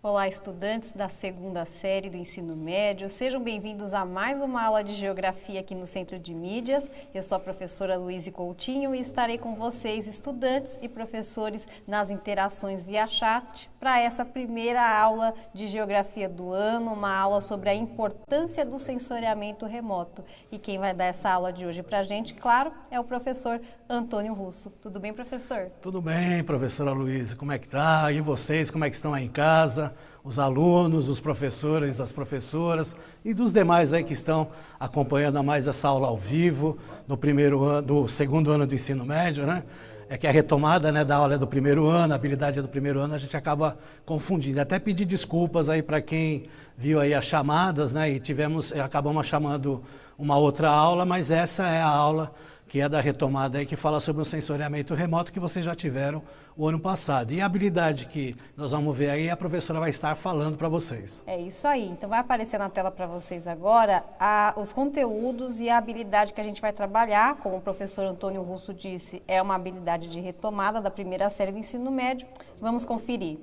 Olá, estudantes da segunda série do ensino médio, sejam bem-vindos a mais uma aula de geografia aqui no Centro de Mídias. Eu sou a professora Luíse Coutinho e estarei com vocês, estudantes e professores, nas interações via chat para essa primeira aula de geografia do ano, uma aula sobre a importância do sensoriamento remoto. E quem vai dar essa aula de hoje para a gente, claro, é o professor Antônio Russo. Tudo bem, professor? Tudo bem, professora Luísa. Como é que tá? E vocês, como é que estão aí em casa? Os alunos, os professores, as professoras e dos demais aí que estão acompanhando mais essa aula ao vivo do segundo ano do ensino médio, né? É que a retomada, né, da aula é do primeiro ano, a habilidade é do primeiro ano, a gente acaba confundindo. Até pedir desculpas aí para quem viu aí as chamadas, né? E acabamos chamando uma outra aula, mas essa é a aula que é da retomada aí, que fala sobre o sensoriamento remoto que vocês já tiveram o ano passado. E a habilidade que nós vamos ver aí, a professora vai estar falando para vocês. É isso aí. Então vai aparecer na tela para vocês agora os conteúdos e a habilidade que a gente vai trabalhar. Como o professor Antônio Russo disse, é uma habilidade de retomada da primeira série do ensino médio. Vamos conferir.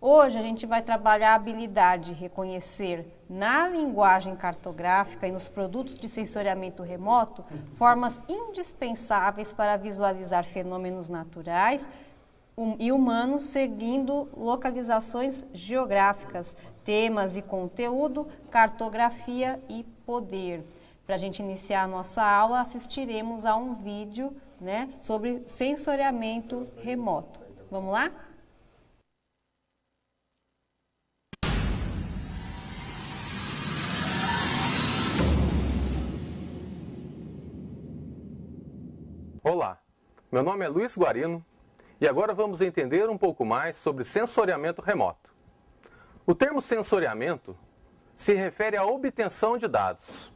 Hoje a gente vai trabalhar a habilidade de reconhecer na linguagem cartográfica e nos produtos de sensoriamento remoto formas indispensáveis para visualizar fenômenos naturais e humanos seguindo localizações geográficas, temas e conteúdo, cartografia e poder. Para a gente iniciar a nossa aula, assistiremos a um vídeo, né, sobre sensoriamento remoto. Vamos lá? Olá, meu nome é Luiz Guarino e agora vamos entender um pouco mais sobre sensoriamento remoto. O termo sensoriamento se refere à obtenção de dados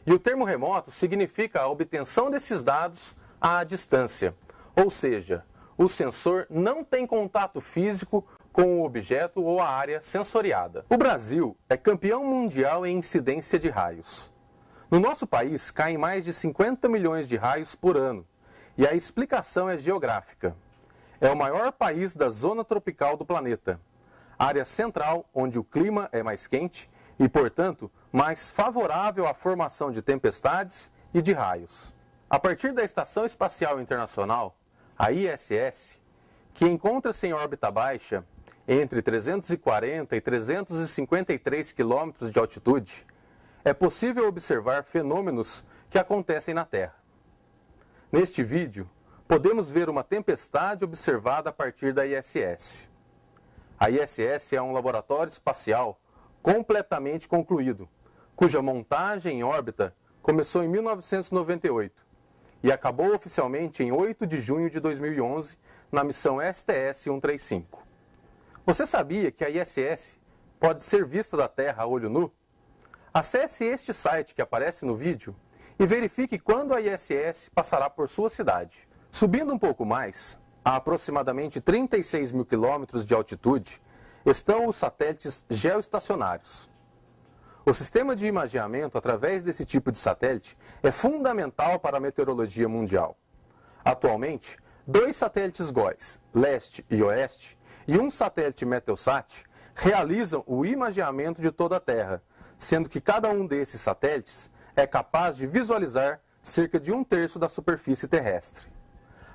e o termo remoto significa a obtenção desses dados à distância, ou seja, o sensor não tem contato físico com o objeto ou a área sensoriada. O Brasil é campeão mundial em incidência de raios. No nosso país caem mais de 50 milhões de raios por ano. E a explicação é geográfica. É o maior país da zona tropical do planeta. Área central, onde o clima é mais quente e, portanto, mais favorável à formação de tempestades e de raios. A partir da Estação Espacial Internacional, a ISS, que encontra-se em órbita baixa, entre 340 e 353 quilômetros de altitude, é possível observar fenômenos que acontecem na Terra. Neste vídeo, podemos ver uma tempestade observada a partir da ISS. A ISS é um laboratório espacial completamente concluído, cuja montagem em órbita começou em 1998 e acabou oficialmente em 8 de junho de 2011 na missão STS-135. Você sabia que a ISS pode ser vista da Terra a olho nu? Acesse este site que aparece no vídeo e verifique quando a ISS passará por sua cidade. Subindo um pouco mais, a aproximadamente 36 mil quilômetros de altitude, estão os satélites geoestacionários. O sistema de imageamento através desse tipo de satélite é fundamental para a meteorologia mundial. Atualmente, 2 satélites GOES, leste e oeste, e um satélite Meteosat, realizam o imageamento de toda a Terra, sendo que cada um desses satélites é capaz de visualizar cerca de 1/3 da superfície terrestre.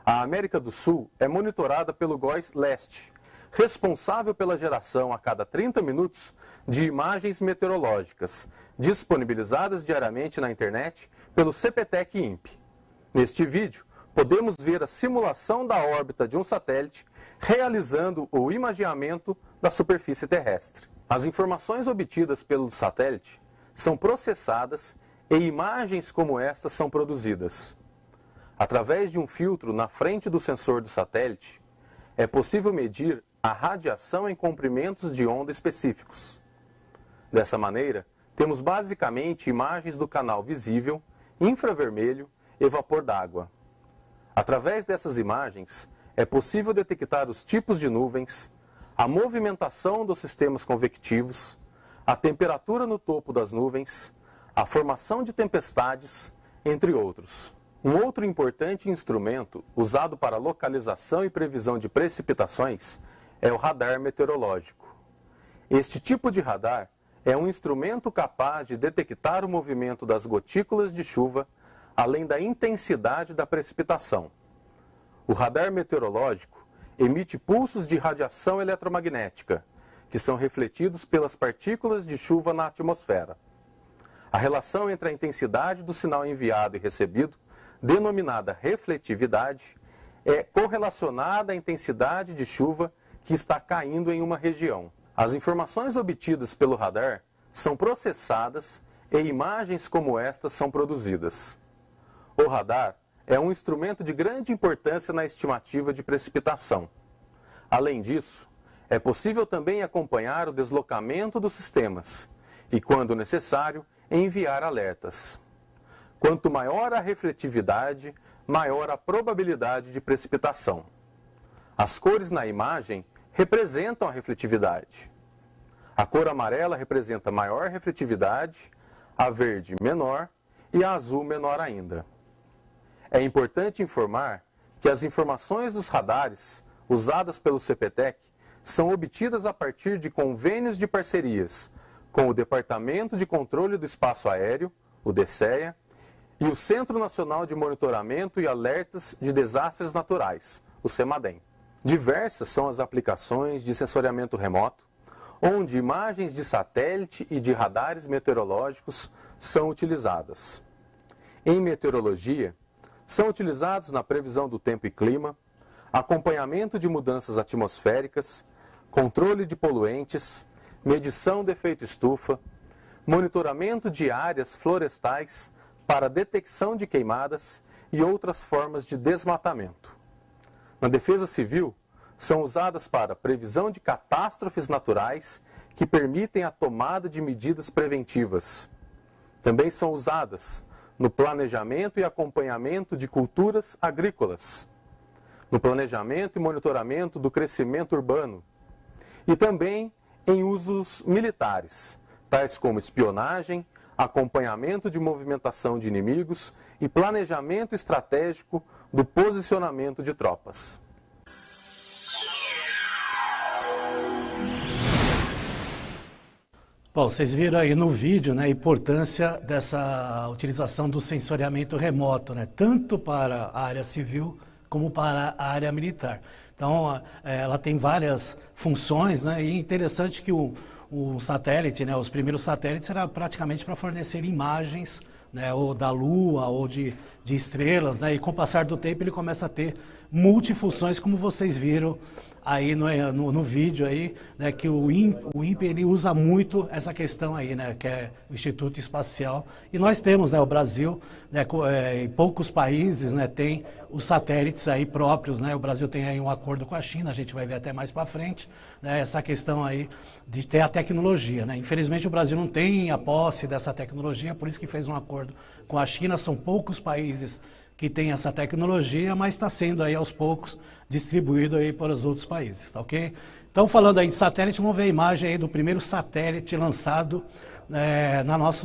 A América do Sul é monitorada pelo GOES Leste, responsável pela geração a cada 30 minutos de imagens meteorológicas, disponibilizadas diariamente na internet pelo CPTEC-INPE. Neste vídeo, podemos ver a simulação da órbita de um satélite realizando o imageamento da superfície terrestre. As informações obtidas pelo satélite são processadas e imagens como estas são produzidas. Através de um filtro na frente do sensor do satélite, é possível medir a radiação em comprimentos de onda específicos. Dessa maneira, temos basicamente imagens do canal visível, infravermelho e vapor d'água. Através dessas imagens, é possível detectar os tipos de nuvens, a movimentação dos sistemas convectivos, a temperatura no topo das nuvens, a formação de tempestades, entre outros. Um outro importante instrumento usado para localização e previsão de precipitações é o radar meteorológico. Este tipo de radar é um instrumento capaz de detectar o movimento das gotículas de chuva, além da intensidade da precipitação. O radar meteorológico emite pulsos de radiação eletromagnética, que são refletidos pelas partículas de chuva na atmosfera. A relação entre a intensidade do sinal enviado e recebido, denominada refletividade, é correlacionada à intensidade de chuva que está caindo em uma região. As informações obtidas pelo radar são processadas e imagens como estas são produzidas. O radar é um instrumento de grande importância na estimativa de precipitação. Além disso, é possível também acompanhar o deslocamento dos sistemas e, quando necessário, enviar alertas. Quanto maior a refletividade, maior a probabilidade de precipitação. As cores na imagem representam a refletividade. A cor amarela representa maior refletividade, a verde menor e a azul menor ainda. É importante informar que as informações dos radares usadas pelo CPTEC são obtidas a partir de convênios de parcerias com o Departamento de Controle do Espaço Aéreo, o DECEA, e o Centro Nacional de Monitoramento e Alertas de Desastres Naturais, o CEMADEM. Diversas são as aplicações de sensoriamento remoto, onde imagens de satélite e de radares meteorológicos são utilizadas. Em meteorologia, são utilizados na previsão do tempo e clima, acompanhamento de mudanças atmosféricas, controle de poluentes, medição de efeito estufa, monitoramento de áreas florestais para detecção de queimadas e outras formas de desmatamento. Na defesa civil, são usadas para previsão de catástrofes naturais que permitem a tomada de medidas preventivas. Também são usadas no planejamento e acompanhamento de culturas agrícolas, no planejamento e monitoramento do crescimento urbano, e também em usos militares, tais como espionagem, acompanhamento de movimentação de inimigos e planejamento estratégico do posicionamento de tropas. Bom, vocês viram aí no vídeo, né, a importância dessa utilização do sensoriamento remoto, né, tanto para a área civil como para a área militar. Então, ela tem várias funções, né, e é interessante que o satélite, né, os primeiros satélites era praticamente para fornecer imagens, né, ou da Lua ou de estrelas, né, e com o passar do tempo ele começa a ter multifunções, como vocês viram aí no vídeo aí, né, que o INPE ele usa muito essa questão aí, né, que é o Instituto Espacial, e nós temos, né, o Brasil, né, em poucos países, né, tem os satélites aí próprios, né, o Brasil tem aí um acordo com a China, a gente vai ver até mais para frente, né, essa questão aí de ter a tecnologia, né, infelizmente o Brasil não tem a posse dessa tecnologia, por isso que fez um acordo com a China, são poucos países que tem essa tecnologia, mas está sendo aí aos poucos distribuído aí para os outros países, tá ok? Então, falando aí de satélite, vamos ver a imagem aí do primeiro satélite lançado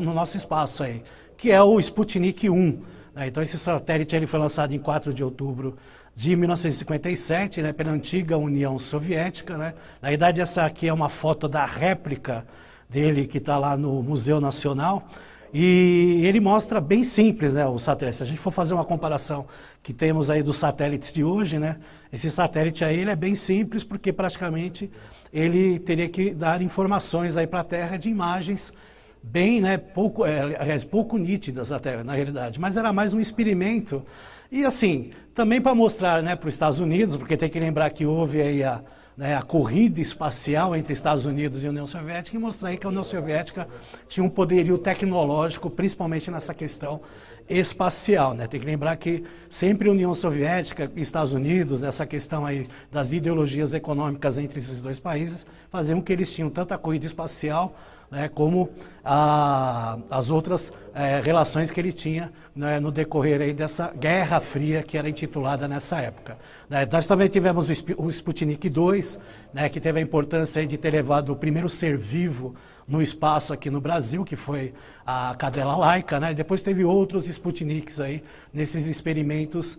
no nosso espaço aí, que é o Sputnik 1. Né? Então, esse satélite ele foi lançado em 4 de outubro de 1957, né, pela antiga União Soviética, né? Na verdade, essa aqui é uma foto da réplica dele que está lá no Museu Nacional. E ele mostra bem simples, né, o satélite. Se a gente for fazer uma comparação que temos aí dos satélites de hoje, né, esse satélite aí ele é bem simples porque praticamente ele teria que dar informações aí para a Terra de imagens bem, né, pouco nítidas até na realidade, mas era mais um experimento. E assim, também para mostrar, né, para os Estados Unidos, porque tem que lembrar que houve aí a corrida espacial entre Estados Unidos e União Soviética, e mostrar aí que a União Soviética tinha um poderio tecnológico, principalmente nessa questão espacial, né? Tem que lembrar que sempre a União Soviética e Estados Unidos, essa questão aí das ideologias econômicas entre esses dois países, faziam que eles tinham tanta corrida espacial, né, como as outras relações que ele tinha, né, no decorrer aí dessa Guerra Fria que era intitulada nessa época. Nós também tivemos o Sputnik 2, né, que teve a importância aí de ter levado o primeiro ser vivo no espaço aqui no Brasil, que foi a cadela Laika, né, e depois teve outros Sputniks aí nesses experimentos,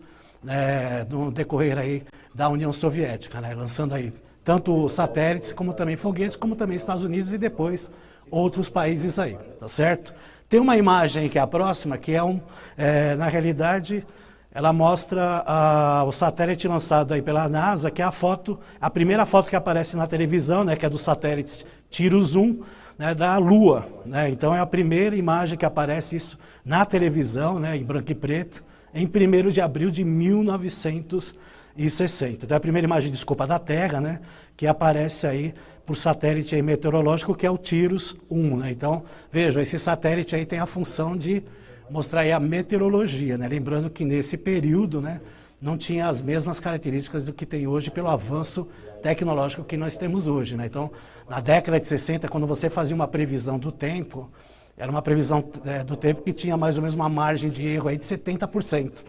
no decorrer aí da União Soviética, né, lançando aí tanto satélites, como também foguetes, como também Estados Unidos e depois outros países aí, tá certo? Tem uma imagem que é a próxima, que na realidade, ela mostra o satélite lançado aí pela NASA, que é a primeira foto que aparece na televisão, né, que é do satélite Tiro-Zoom, né, da Lua, né? Então é a primeira imagem que aparece isso na televisão, né, em branco e preto, em 1º de abril de 1960. Então é a primeira imagem, desculpa, da Terra, né, que aparece aí por satélite aí meteorológico, que é o TIROS-1, né? Então, vejam, esse satélite aí tem a função de mostrar aí a meteorologia, né? Lembrando que nesse período, né, não tinha as mesmas características do que tem hoje pelo avanço tecnológico que nós temos hoje, né? Então, na década de 60, quando você fazia uma previsão do tempo, era uma previsão do tempo que tinha mais ou menos uma margem de erro aí de 70%.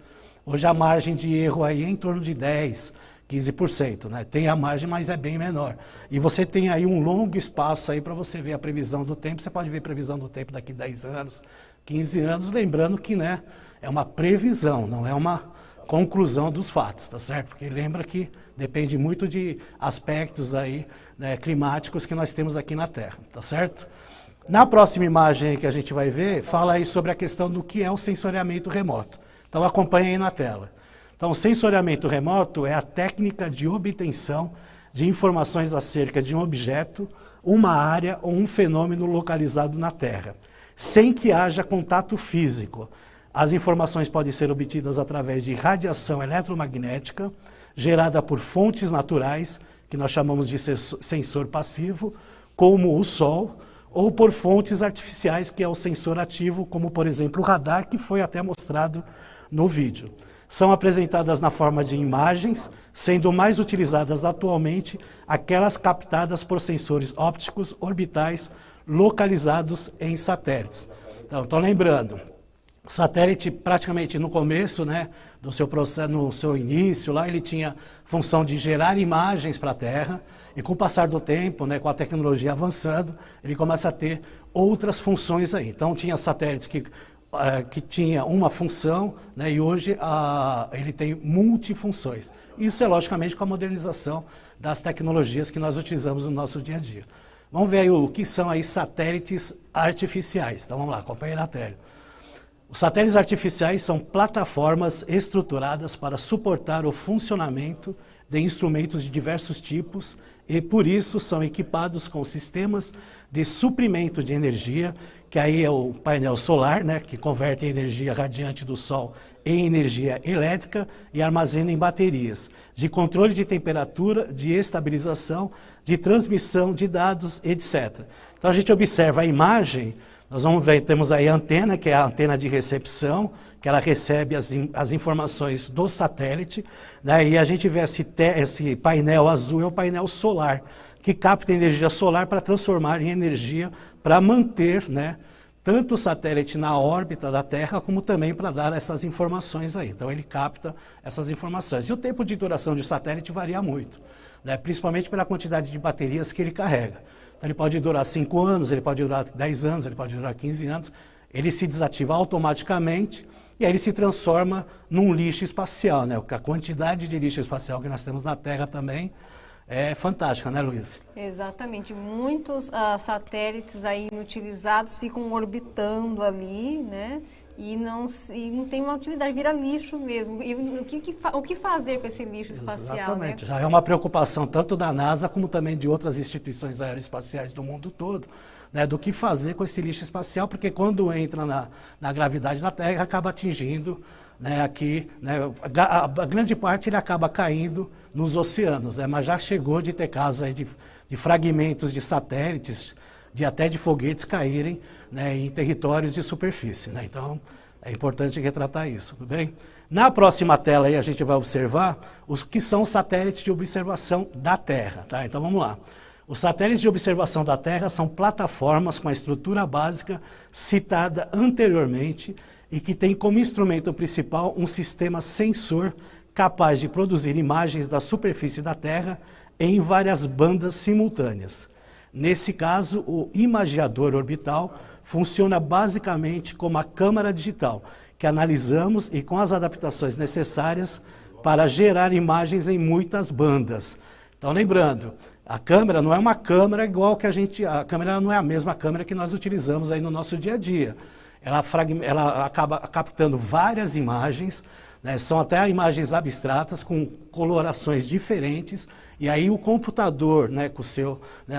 Hoje a margem de erro aí é em torno de 10%, 15%, né? Tem a margem, mas é bem menor. E você tem aí um longo espaço aí para você ver a previsão do tempo. Você pode ver a previsão do tempo daqui 10 anos, 15 anos, lembrando que, né, é uma previsão, não é uma conclusão dos fatos, tá certo? Porque lembra que depende muito de aspectos aí, né, climáticos que nós temos aqui na Terra, tá certo? Na próxima imagem aí que a gente vai ver, fala aí sobre a questão do que é o sensoriamento remoto. Então acompanha aí na tela. Então, o sensoriamento remoto é a técnica de obtenção de informações acerca de um objeto, uma área ou um fenômeno localizado na Terra, sem que haja contato físico. As informações podem ser obtidas através de radiação eletromagnética, gerada por fontes naturais, que nós chamamos de sensor passivo, como o Sol, ou por fontes artificiais, que é o sensor ativo, como, por exemplo, o radar, que foi até mostrado no vídeo. São apresentadas na forma de imagens, sendo mais utilizadas atualmente aquelas captadas por sensores ópticos orbitais localizados em satélites. Então lembrando, o satélite praticamente no começo, né, do seu processo, no seu início, lá ele tinha função de gerar imagens para a Terra, e com o passar do tempo, né, com a tecnologia avançando, ele começa a ter outras funções aí. Então tinha satélites que tinha uma função, né, e hoje ele tem multifunções. Isso é logicamente com a modernização das tecnologias que nós utilizamos no nosso dia a dia. Vamos ver aí o que são aí satélites artificiais. Então vamos lá, acompanhe na tela. Os satélites artificiais são plataformas estruturadas para suportar o funcionamento de instrumentos de diversos tipos e por isso são equipados com sistemas de suprimento de energia, que aí é o painel solar, né, que converte a energia radiante do Sol em energia elétrica e armazena em baterias, de controle de temperatura, de estabilização, de transmissão de dados, etc. Então a gente observa a imagem, nós vamos ver, temos aí a antena, que é a antena de recepção, que ela recebe as informações do satélite, né, e a gente vê esse painel azul, é o painel solar, que capta energia solar para transformar em energia para manter, né, tanto o satélite na órbita da Terra, como também para dar essas informações aí. Então ele capta essas informações. E o tempo de duração de satélite varia muito, né, principalmente pela quantidade de baterias que ele carrega. Então ele pode durar 5 anos, ele pode durar 10 anos, ele pode durar 15 anos. Ele se desativa automaticamente e aí ele se transforma num lixo espacial, né? A quantidade de lixo espacial que nós temos na Terra também é fantástica, né, Luiz? Exatamente. Muitos satélites aí inutilizados ficam orbitando ali, né? E não tem uma utilidade, vira lixo mesmo. E o que fazer com esse lixo espacial? Exatamente. Né? Já é uma preocupação tanto da NASA como também de outras instituições aeroespaciais do mundo todo, né, do que fazer com esse lixo espacial, porque quando entra na gravidade da Terra, acaba atingindo, né, aqui, né, a grande parte ele acaba caindo nos oceanos, né, mas já chegou de ter casos aí de fragmentos de satélites, até de foguetes caírem, né, em territórios de superfície, né? Então é importante retratar isso, tudo bem? Na próxima tela aí a gente vai observar os que são os satélites de observação da Terra, tá? Então vamos lá. Os satélites de observação da Terra são plataformas com a estrutura básica citada anteriormente e que tem como instrumento principal um sistema sensor capaz de produzir imagens da superfície da Terra em várias bandas simultâneas. Nesse caso, o imagiador orbital funciona basicamente como a câmera digital, que analisamos e com as adaptações necessárias para gerar imagens em muitas bandas. Então, lembrando, a câmera não é uma câmera igual que a câmera não é a mesma câmera que nós utilizamos aí no nosso dia a dia. Ela acaba captando várias imagens, né, são até imagens abstratas com colorações diferentes, e aí o computador, né,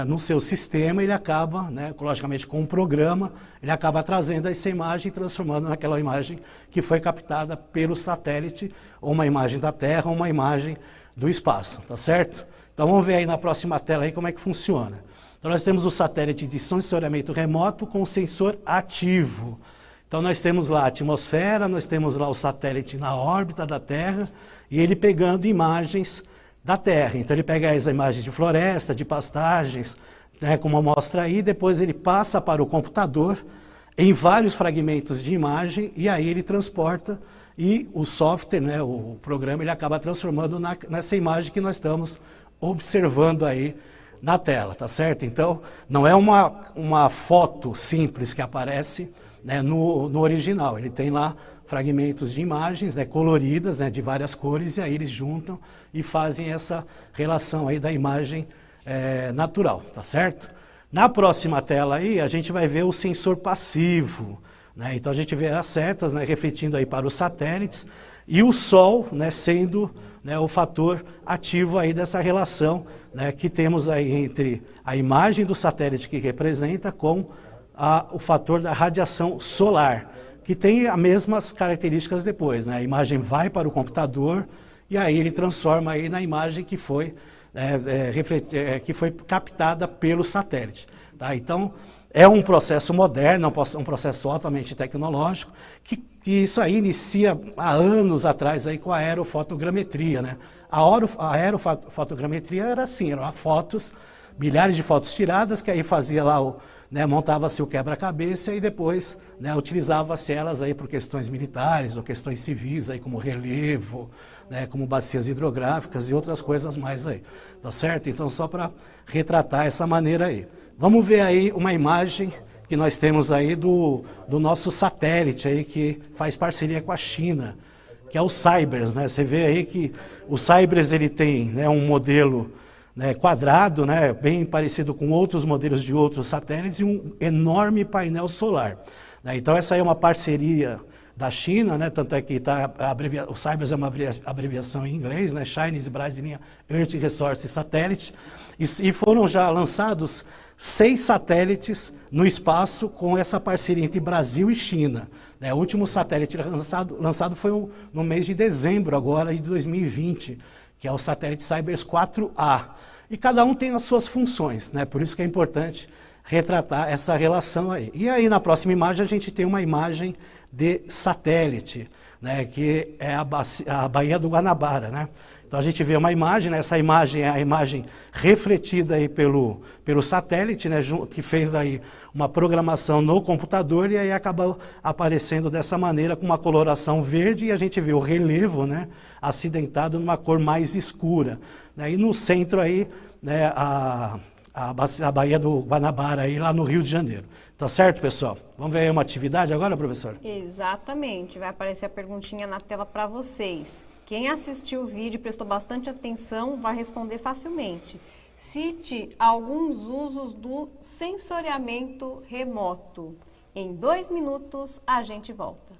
no seu sistema, ele acaba, né, logicamente com um programa, ele acaba trazendo essa imagem e transformando naquela imagem que foi captada pelo satélite, ou uma imagem da Terra, ou uma imagem do espaço, tá certo? Então vamos ver aí na próxima tela aí como é que funciona. Então nós temos o satélite de sensoriamento remoto com sensor ativo. Então nós temos lá a atmosfera, nós temos lá o satélite na órbita da Terra e ele pegando imagens da Terra. Então ele pega as imagens de floresta, de pastagens, né, como mostra aí, depois ele passa para o computador em vários fragmentos de imagem e aí ele transporta e o software, né, o programa, ele acaba transformando nessa imagem que nós estamos observando aí na tela, tá certo? Então, não é uma foto simples que aparece, né, no original. Ele tem lá fragmentos de imagens, né, coloridas, né, de várias cores, e aí eles juntam e fazem essa relação aí da imagem natural, tá certo? Na próxima tela aí, a gente vai ver o sensor passivo, né? Então a gente vê as setas, né, refletindo aí para os satélites e o Sol, né, sendo, né, o fator ativo aí dessa relação, né, que temos aí entre a imagem do satélite que representa com o fator da radiação solar, que tem as mesmas características depois, né? A imagem vai para o computador e aí ele transforma aí na imagem que foi captada pelo satélite, tá? Então é um processo moderno, um processo altamente tecnológico, que isso aí inicia há anos atrás aí com a aerofotogrametria, né? A aerofotogrametria era assim, eram fotos, milhares de fotos tiradas, que aí fazia lá, né, montava-se o quebra-cabeça e depois, né, utilizava-se elas aí por questões militares ou questões civis, aí como relevo, né, como bacias hidrográficas e outras coisas mais aí, tá certo? Então só para retratar essa maneira aí. Vamos ver aí uma imagem que nós temos aí do nosso satélite aí que faz parceria com a China, que é o Cybers, né? Você vê aí que o Cybers ele tem, né, um modelo, né, quadrado, né, bem parecido com outros modelos de outros satélites e um enorme painel solar, né? Então essa aí é uma parceria da China, né, tanto é que o Cybers é uma abreviação em inglês, né, Chinese Brazilian Earth Resource Satellite, e foram já lançados 6 satélites no espaço com essa parceria entre Brasil e China, né? O último satélite lançado foi no mês de dezembro agora de 2020, que é o satélite Cybers 4A. E cada um tem as suas funções, né? Por isso que é importante retratar essa relação aí. E aí na próxima imagem a gente tem uma imagem de satélite, né? Que é a Baía do Guanabara, né? Então a gente vê uma imagem, né? Essa imagem é a imagem refletida aí pelo satélite, né? Que fez aí uma programação no computador e aí acabou aparecendo dessa maneira com uma coloração verde e a gente vê o relevo, né, acidentado numa cor mais escura, né? E no centro aí, né, a Baía do Guanabara aí lá no Rio de Janeiro. Tá certo, pessoal? Vamos ver aí uma atividade agora, professor? Exatamente. Vai aparecer a perguntinha na tela para vocês. Quem assistiu o vídeo e prestou bastante atenção vai responder facilmente. Cite alguns usos do sensoriamento remoto. Em 2 minutos a gente volta.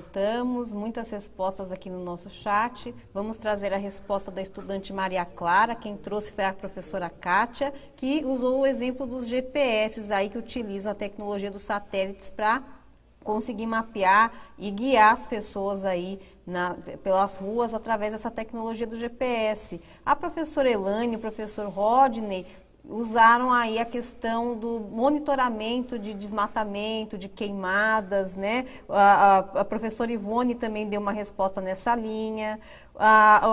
voltamos, muitas respostas aqui no nosso chat. Vamos trazer a resposta da estudante Maria Clara. Quem trouxe foi a professora Kátia, que usou o exemplo dos GPS aí que utilizam a tecnologia dos satélites para conseguir mapear e guiar as pessoas aí pelas ruas através dessa tecnologia do GPS. A professora Elane e o professor Rodney usaram aí a questão do monitoramento de desmatamento, de queimadas, né? A professora Ivone também deu uma resposta nessa linha.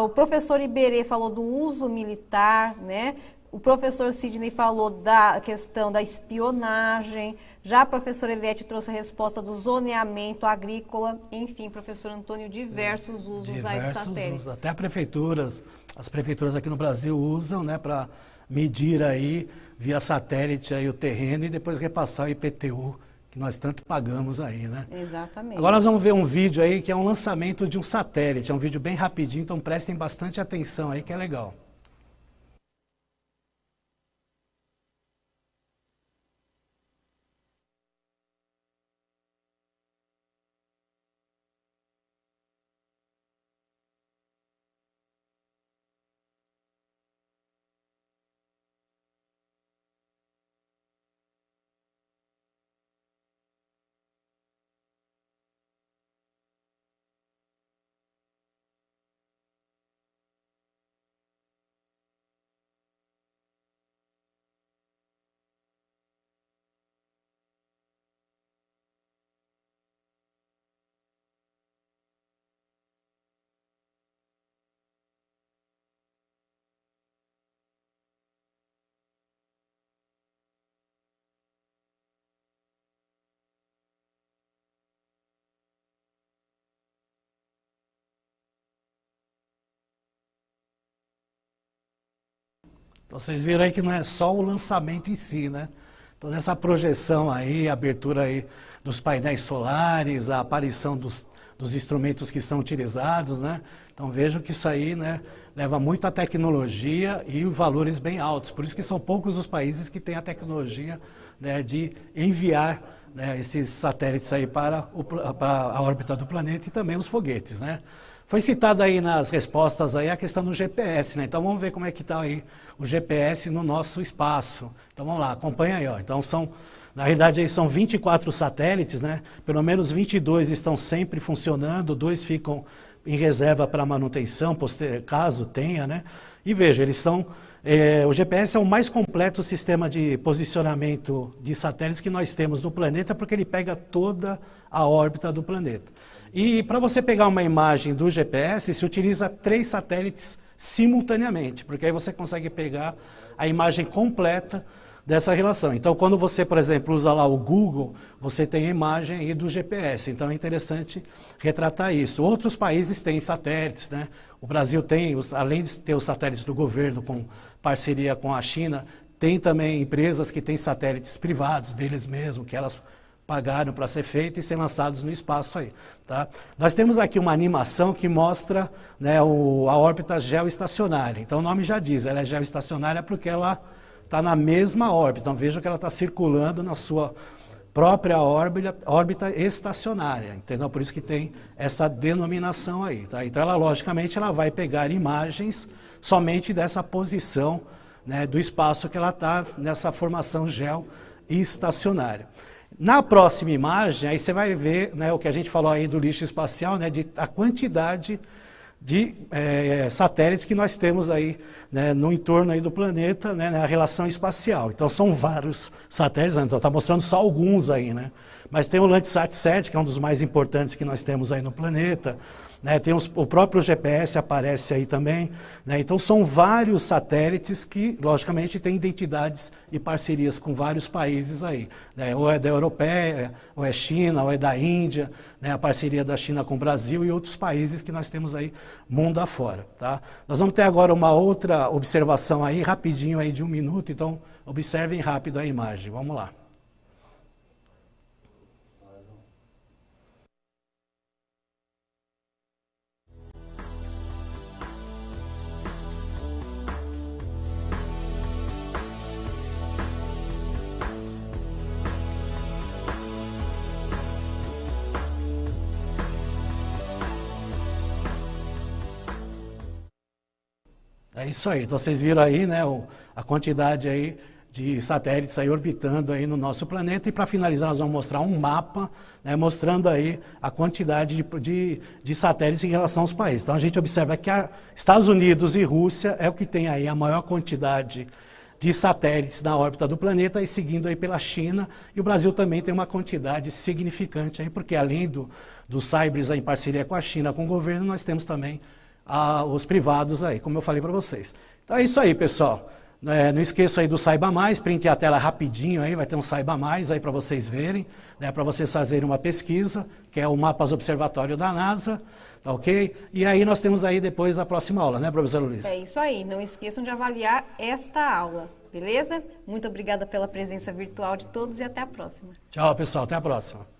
O professor Iberê falou do uso militar, né? O professor Sidney falou da questão da espionagem. Já a professora Eliette trouxe a resposta do zoneamento agrícola. Enfim, professor Antônio, diversos usos aí de satélites. Até as prefeituras aqui no Brasil usam, né, para medir aí via satélite aí o terreno e depois repassar o IPTU que nós tanto pagamos aí, né? Exatamente. Agora nós vamos ver um vídeo aí que é um lançamento de um satélite, é um vídeo bem rapidinho, então prestem bastante atenção aí que é legal. Então, vocês viram aí que não é só o lançamento em si, né? Toda essa projeção aí, a abertura aí dos painéis solares, a aparição dos instrumentos que são utilizados, né? Então vejam que isso aí, né, leva muita tecnologia e valores bem altos. Por isso que são poucos os países que têm a tecnologia, né, de enviar, né, esses satélites aí para a órbita do planeta e também os foguetes, né? Foi citado aí nas respostas aí a questão do GPS, né? Então vamos ver como é que está aí o GPS no nosso espaço. Então vamos lá, acompanha aí, ó. Então na realidade aí são 24 satélites, né? Pelo menos 22 estão sempre funcionando, 2 ficam em reserva para manutenção, caso tenha, né? E veja, eles são... o GPS é o mais completo sistema de posicionamento de satélites que nós temos no planeta, porque ele pega toda a órbita do planeta. E para você pegar uma imagem do GPS, se utiliza 3 satélites simultaneamente, porque aí você consegue pegar a imagem completa dessa relação. Então, quando você, por exemplo, usa lá o Google, você tem a imagem aí do GPS. Então, é interessante retratar isso. Outros países têm satélites, né? O Brasil tem, além de ter os satélites do governo com parceria com a China, tem também empresas que têm satélites privados deles mesmos, que elas pagaram para ser feito e ser lançados no espaço aí, tá? Nós temos aqui uma animação que mostra, né, a órbita geoestacionária. Então o nome já diz, ela é geoestacionária porque ela está na mesma órbita. Então vejam que ela está circulando na sua própria órbita estacionária, entendeu? Por isso que tem essa denominação aí, tá? Então ela, logicamente, ela vai pegar imagens somente dessa posição, né, do espaço que ela está nessa formação geoestacionária. Na próxima imagem, aí você vai ver, né, o que a gente falou aí do lixo espacial, né, a quantidade de satélites que nós temos aí, né, no entorno aí do planeta, né, na relação espacial. Então são vários satélites, né, então está mostrando só alguns aí, né? Mas tem o Landsat 7, que é um dos mais importantes que nós temos aí no planeta, né? Tem o próprio GPS aparece aí também, né? Então são vários satélites que, logicamente, têm identidades e parcerias com vários países aí, né? Ou é da Europeia, ou é China, ou é da Índia, né? A parceria da China com o Brasil e outros países que nós temos aí mundo afora, tá? Nós vamos ter agora uma outra observação aí, rapidinho aí de 1 minuto, então observem rápido a imagem, vamos lá. É isso aí. Então vocês viram aí, né, a quantidade aí de satélites aí orbitando aí no nosso planeta. E para finalizar, nós vamos mostrar um mapa, né, mostrando aí a quantidade de satélites em relação aos países. Então a gente observa que Estados Unidos e Rússia é o que tem aí a maior quantidade de satélites na órbita do planeta, e seguindo aí pela China. E o Brasil também tem uma quantidade significante aí, porque além do Cybris em parceria com a China, com o governo, nós temos também os privados aí, como eu falei para vocês. Então é isso aí, pessoal. Não esqueça aí do Saiba Mais, printe a tela rapidinho aí, vai ter um Saiba Mais aí para vocês verem, né, para vocês fazerem uma pesquisa, que é o Mapas Observatório da NASA, tá ok? E aí nós temos aí depois a próxima aula, né, professor Luiz? É isso aí, não esqueçam de avaliar esta aula, beleza? Muito obrigada pela presença virtual de todos e até a próxima. Tchau, pessoal, até a próxima.